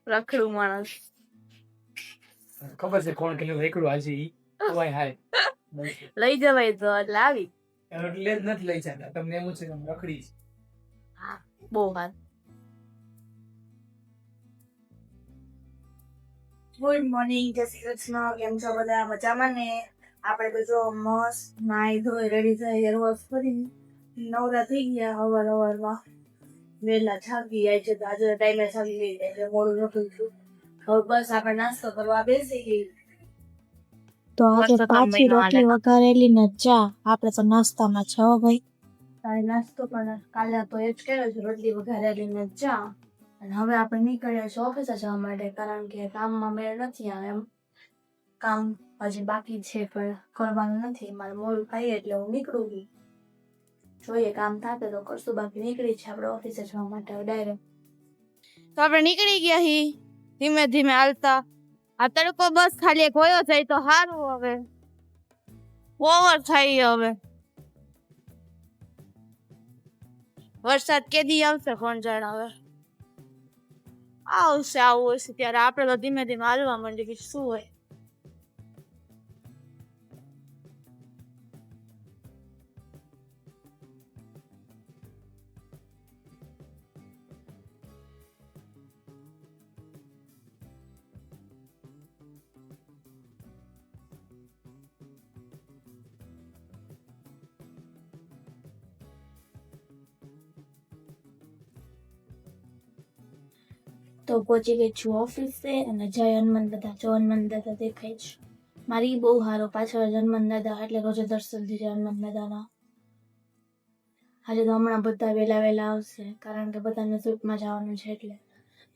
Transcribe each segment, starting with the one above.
રખડું માણસ ખબર છે કોણ કેટલું રેકડું હાલશે ઈ કોઈ હાય લઈ જવાય તો એટલે આવી એટલે જ નથી લઈ જતા તમને એમ છે કે હું રખડી હા બહુ હાલ ગુડ મોર્નિંગ, જય શ્રી કૃષ્ણ. કેમ છો બધા? મજામાં ને? આપણે તો જો મસ્ત નાઈ ધોઈ રેડી થઈ હેર વોશ કરી નવરા થઈ ગયા. હવારમાં વહેલા જાગી જાય છે તો આજે ટાઈમે જાગી ગઈ એટલે મોડું નતું થયું. હવે બસ આપણે નાસ્તો કરવા બેસી ગઈ. તો આજે પાછી રોટલી વઘારેલી ને ચા. આપણે તો નાસ્તામાં છો ભાઈ. તારે નાસ્તો પણ કાલે તો એ જ કર્યો છે, રોટલી વઘારેલી ને ચા. અને હવે આપણે નીકળ્યા છીએ ઓફિસે જવા માટે, કારણ કે કામમાં મેળ નથી આવે એમ. કામ હજી બાકી છે પણ કરવાનું નથી. મારે મોડું થાય એટલે હું નીકળું છું. જોઈએ કામ થાય તો કરશું, બાકી નીકળી છે આપણે ઓફિસે જવા માટે ડાયરેક્ટ. તો આપણે નીકળી ગયા હી ધીમે ધીમે હાલતા. આ તડકો બસ ખાલી એક હોયો જાય તો સારું. હવે ઓવર થાય હવે વરસાદ કેદી આવશે કોણ જાણે. હવે આવશે આવું હશે ત્યારે આપણે તો ધીમે ધીમે હાલવા માંડી કે શું હોય. તો પહોંચી ગઈ છું ઓફિસે અને જય હનુમાન દાદા. જો હનુમાન દાદા દેખાય છે મારી બહુ સારો. પાછળ હનુમાન દાદા એટલે રોજે દર્શન થઈ જાય હનુમાન દાદાના. આજે તો હમણાં બધા વહેલા આવશે, કારણ કે બધાને શૂટમાં જવાનું છે એટલે.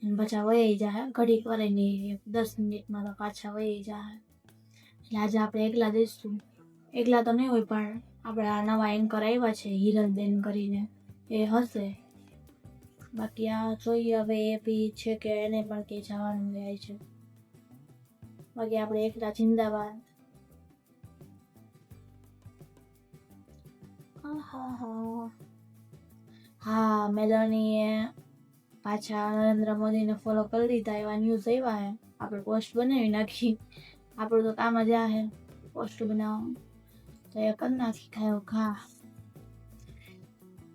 અને પાછા વહી જાય ઘડીક વાર નહીં, 10 મિનિટમાં તો પાછા વહી જાય. એટલે આજે આપણે એકલા જઈશું. એકલા તો નહીં હોય પણ આપણા નવા એન્કર આવ્યા છે હિરલબેન કરીને, એ હશે. બાકી આ જોઈએ હવે એ બી છે કે એને પણ કંઈ જવાનું જાય છે. બાકી આપણે એકલા જિંદાબાદ. હા, મેદાનીએ પાછા નરેન્દ્ર મોદીને ફોલો કરી દીધા એવા ન્યૂઝ આવ્યા હે. આપણે પોસ્ટ બનાવી નાખી. આપણું તો કામ જ આ હે પોસ્ટ બનાવવાનું, તો એ કરી નાખી ખાયો ખા.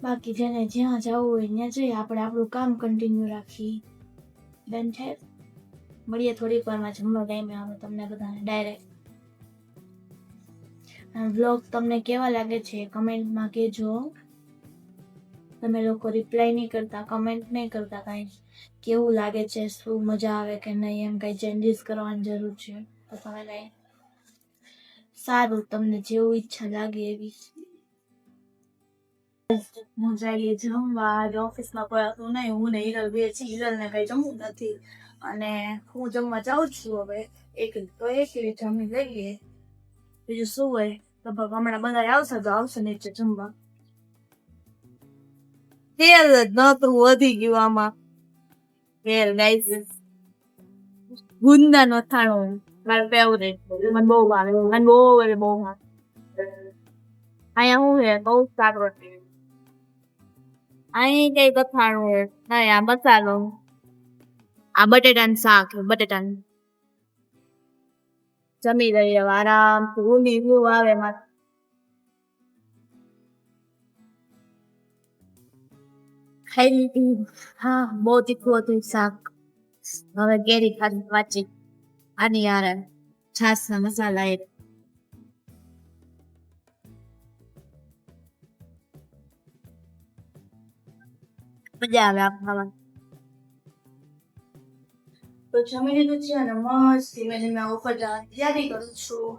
બાકી જેને જ્યાં જવું હોય ત્યાં જઈએ. આપણે આપણું કામ કન્ટિન્યુ રાખી. ડન છે. મળીએ થોડીક વારમાં જમવા ટાઈમે આવે તમને બધાને ડાયરેક્ટ. વ્લોગ તમને કેવા લાગે છે કમેન્ટમાં કહેજો. તમે લોકો રિપ્લાય નહીં કરતા, કમેન્ટ નહીં કરતા કાંઈ કેવું લાગે છે, શું મજા આવે કે નહીં, એમ કાંઈ ચેન્જીસ કરવાની જરૂર છે તો તમે કાંઈ સારું તમને જેવું ઈચ્છા લાગે એવી. હું જઈએ જમવા. આજે ઓફિસમાં કોઈ હતું નહીં, હું ને હિરલ બે છીએ. હિરલને કંઈ જમવું નથી અને હું જમવા જાઉં છું હવે એકલી. તો એકલી જમી લઈએ, બીજું શું હોય. લગભગ હમણાં બધા આવશે તો આવશે નીચે જમવા. તેલ જ નતું વધી ગયું આમાં. તેલ ગાઈસ ગુંદા નો થાણો મારે ફેવરેટ, મને બહુ ભાવે, મને બહુ ભાવે. અહીંયા શું છે બહુ સારું. અહીં કઈ કથાણું હોય નહીં. આ મસાલો, આ બટેટાનું શાક, બટેટાનું જમી લઈએ આરામથી. ઊંડી શું આવે મારે. ખાઈ લીધું. હા, બહુ તીખું હતું શાક. હવે કેરી ખાધી વાંચી આની યાર છાસ ના મસાલા એક મજા આવે આ ખાવાની. તો જમી લીધું છે અને મસ્ત ધીમે ધીમે ઉપર જવાની તૈયારી કરું છું.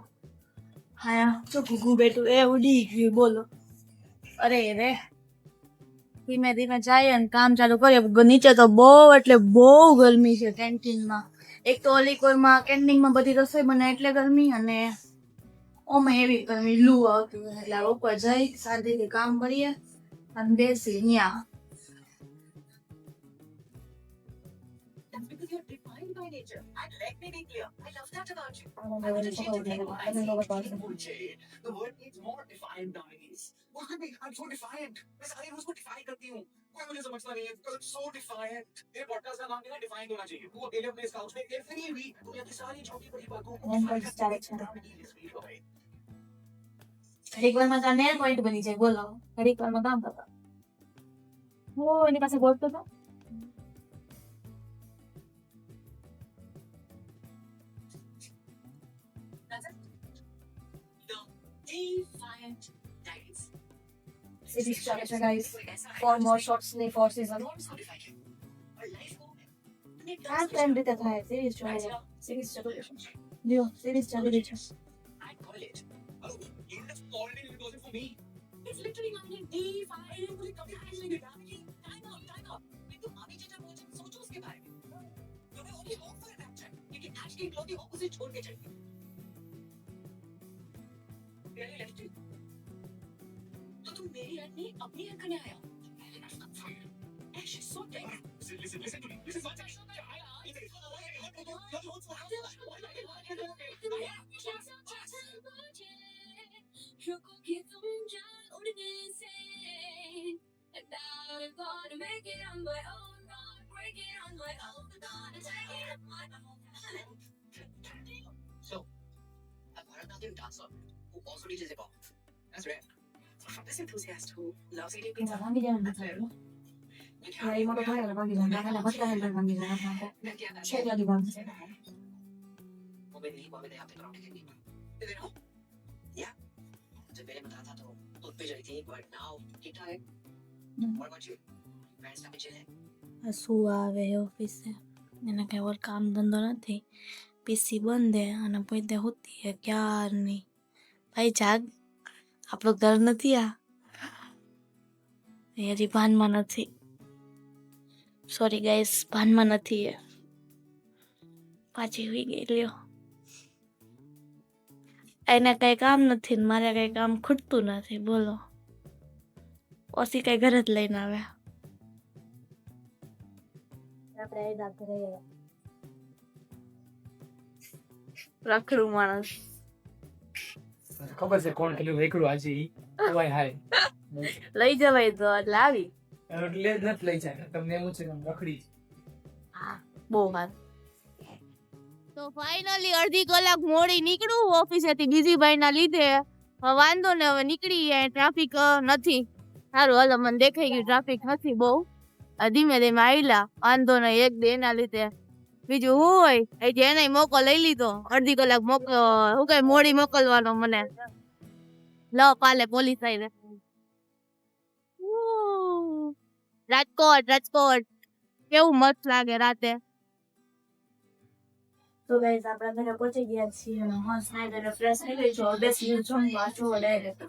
હા, જો ઘૂઘુ બેઠું એ ઉડી ગયું. બોલો. અરે રે, ધીમે ધીમે જાય ને કામ ચાલુ કરીએ. નીચે તો બહુ એટલે બહુ ગરમી છે કેન્ટીનમાં. એક તો ઓલી કોઈમાં કેન્ટીનમાં બધી રસોઈ બને એટલે ગરમી, અને ઓમાં એવી ગરમી લૂ આવતી હોય. એટલે ઉપર જઈ શાંતિથી કામ કરીએ અને બેસી ન્યા. कोई मुझे समझता नहीं है बिकॉज़ इट्स सो डिफाइंट। मेरे पॉडकास्ट का नाम भी ना डिफाइंड होना चाहिए। तू अकेले अपने इस काउच पे एवरी वीक दुनिया की सारी छोटी बड़ी बातों को Neil point ચાલે છે इस वीक भाई। ઘડીક વારમાં તાર નેલ પોઈન્ટ બની જાય બોલો ઘડીક વારમાં કામ કરતા હો એની પાસે બોલતો હતો Defiant Diaries. સિરીઝ ચાલે છે ગાઈસ 4 more shots ની 4 season આ ટાઈમ રીતે થાય સિરીઝ ચાલે સિરીઝ ચાલુ છે લ્યો સિરીઝ ચાલી રહી છે I call it. Oh, you would have called it because for me. It's literally not defiant. मुझे कभी हाइट नहीं देता। Time out. मैं तो अभी चीज़ मुझे सोचो उसके बारे में। तो मैं only hope for that check. क्योंकि आज के लोग opposite छोड़ के चलेंगे। Really left you. तो तुम मेरी एड में अपनी एड करने आया। Ash is so dead. Listen to me. This is what रुको कि तुम जान उड़ने से and now I'm gonna make it on my own, gonna break it on my own, gonna take it on my own. So, a Bharatanatyam dancer who also teaches hip hop. That's rare. From this enthusiast who loves eating pizza. ભાંગી જાય મારી મોટો ભાઈ હવે ભાંગી જાય નાના મસ્તા handle ભાંગી જાય છે લગી ભાંગી જાય वो मेरे नहीं वो मेरे हफ्ते कराउंड के लिए दे दे नो या जब पहले बता था तो उस पे चली थी बट नाउ ठीक ठाक है व्हाट अबाउट यू फ्रेंड्स का चिल है શું આવે ઓફિસે એને કઈ ઓર કામ ધંધો નથી પીસી બંધ હે અને પોતે હોતી હે ક્યારની ભાઈ જાગ આપણો ઘર નથી આ એ હજી ભાનમાં નથી સોરી ગાઈસ ભાનમાં નથી એ પાછી હોઈ ગઈ લ્યો એને કઈ કામ નથી ને મારે કઈ કામ ખૂટતું નથી બોલો ઓછી કઈ ઘરે જ લઈને આવ્યા આપણે એ દાખલે રખડું માણસ ખબર છે કોણ કેટલું વેકડું આજે ઈ ઓય હાય લઈ જવાય તો એટલે આવી એટલે જ નથી લઈ જાય તમને એમ છે કે આમ રખડી બહુ વાર તો ફાઇનલી અડધી કલાક મોડી નીકળું ઓફિસેથી બીજી ભાઈના લીધે હવે વાંધો ને હવે નીકળી જાય ટ્રાફિક નથી સારું હાલો મને દેખાઈ ગયું ટ્રાફિક નથી બહુ ધીમે ધીમે આવેલા વાંધો ને એક બે એના લીધે બીજું હું હોય એટલે એને મોકો લઈ લીધો અડધી કલાક મોકો હું કઈ મોડી મોકલવાનો મને લ પાલે પોલીસ આવી રાજકોટ કેવું મસ્ત લાગે રાતે તો ગાઈસ આપણે ઘરે પહોંચી ગયા છીએ અને હોસ નાઈટ અને ફ્રેશ થઈ ગઈ છો બેસી જમવા છો ડાયરેક્ટ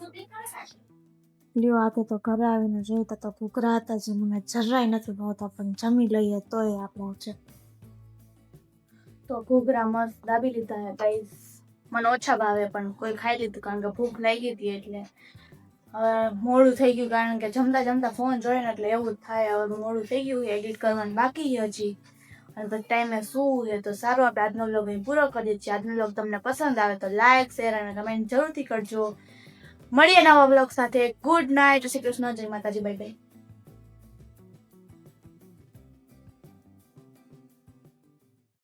લ્યો આતે તો ઘરે આવીને જોઈતા તો ભૂખરા હતા જે મને જરાય નથી ભાવતા પણ જમી લઈએ તોય આપણો છે તો ઘૂઘરા મસ્ત દાબી લીધા હે ગાઈસ મને ઓછા ભાવે પણ કોઈ ખાઈ લીધું કારણ કે ભૂખ લાગી હતી એટલે હવે મોડું થઈ ગયું કારણ કે જમતા ફોન જોઈને એટલે એવું જ થાય હવે મોડું થઈ ગયું એડિટ કરવાનું બાકી છે હજી અને પછી ટાઈમે શું છે તો સારું આપણે આજનો વ્લોગ અહીં પૂરો કરીએ છીએ આજનો વ્લોગ તમને પસંદ આવે તો લાઈક શેર અને કમેન્ટ જરૂરથી કરજો મળીએ નવા વ્લોગ સાથે ગુડ નાઇટ શ્રી કૃષ્ણ જય માતાજી બાય બાય